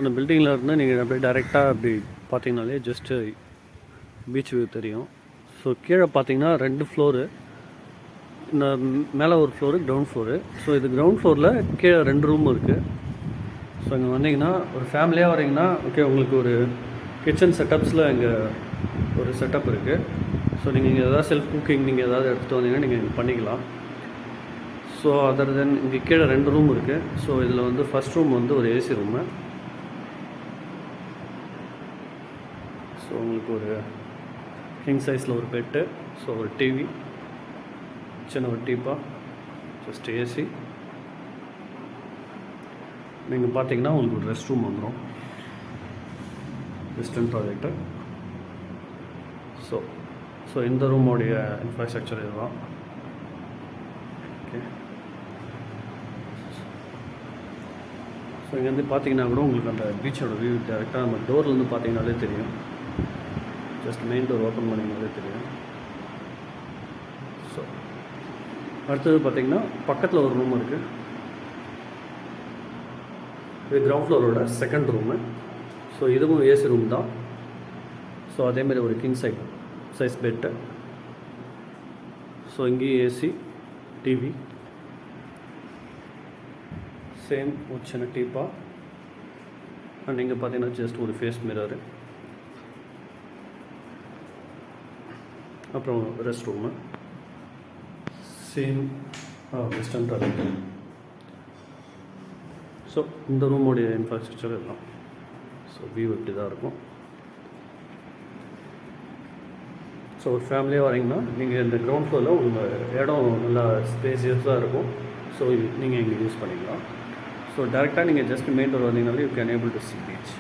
அந்த பில்டிங்கில் இருந்து நீங்கள் அப்படியே டைரெக்டாக அப்படி பார்த்தீங்கனாலே ஜஸ்ட்டு பீச் வியூ தெரியும். ஸோ கீழே பார்த்தீங்கன்னா 2 ஃப்ளோரு, இந்த மேலே ஒரு ஃப்ளோரு, கிரவுண்ட் ஃப்ளோரு. ஸோ இது கிரவுண்ட் ஃப்ளோரில் கீழே 2 ரூம் இருக்குது. ஸோ இங்கே வந்தீங்கன்னா ஒரு ஃபேமிலியாக வரீங்கன்னா ஓகே, உங்களுக்கு ஒரு கிச்சன் செட்டப்ஸில் இங்கே ஒரு செட்டப் இருக்குது. ஸோ நீங்கள் இங்கே எதாவது செல்ஃப் குக்கிங் நீங்கள் எதாவது எடுத்துகிட்டு வந்தீங்கன்னா நீங்கள் இங்கே பண்ணிக்கலாம். ஸோ அதர் தென் இங்கே கீழே 2 ரூம் இருக்குது. ஸோ இதில் வந்து ஃபஸ்ட் ரூம் வந்து ஒரு ஏசி ரூமு. ஸோ உங்களுக்கு ஒரு கிங் சைஸில் ஒரு பெட்டு, ஸோ ஒரு டிவி, சின்ன ஒரு டீப்பா, ஜஸ்ட் ஏசி. நீங்கள் பார்த்தீங்கன்னா உங்களுக்கு ஒரு ரெஸ்ட் ரூம் வந்துடும், வெஸ்டர்ன் ப்ராஜெக்டர். ஸோ இந்த ரூமோடைய இன்ஃப்ராஸ்ட்ரக்சர் இதுதான். ஓகே, ஸோ இங்கேருந்து பார்த்தீங்கன்னா கூட உங்களுக்கு அந்த பீச்சோட வியூ டேரெக்டாக நம்ம டோர்லேருந்து பார்த்தீங்கனாலே தெரியும். ஜஸ்ட் மெயின் டோர் ஓப்பன் பண்ணிங்கனாலே தெரியும். ஸோ அடுத்தது பார்த்திங்கன்னா பக்கத்தில் ஒரு ரூம் இருக்குது. இது கிரவுண்ட் ஃப்ளோரோட செகண்ட் ரூமு. ஸோ இதுவும் ஏசி ரூம் தான். ஸோ அதேமாதிரி ஒரு கிங் சைஸ் பெட்டு. ஸோ இங்கேயும் ஏசி, டிவி, சேம் ஒரு சின்ன டீப்பா. அண்ட் இங்கே பார்த்தீங்கன்னா ஜஸ்ட் ஒரு ஃபேஸ் மிரரு, அப்புறம் rest room, same western toilet. So இந்த ரூமோடைய இன்ஃப்ராஸ்ட்ரக்சர் எல்லாம். ஸோ வியூ இப்படி தான் இருக்கும். ஸோ ஒரு ஃபேமிலியாக வரீங்கன்னா நீங்கள் இந்த கிரவுண்ட் ஃப்ளோரில் உங்கள் இடம் நல்லா ஸ்பேசியஸாக இருக்கும். ஸோ நீங்கள் இங்கே யூஸ் பண்ணிக்கலாம். ஸோ டேரெக்டாக நீங்கள் ஜஸ்ட் மெயின் டோர் வந்தீங்கனாலே you can able to see beach.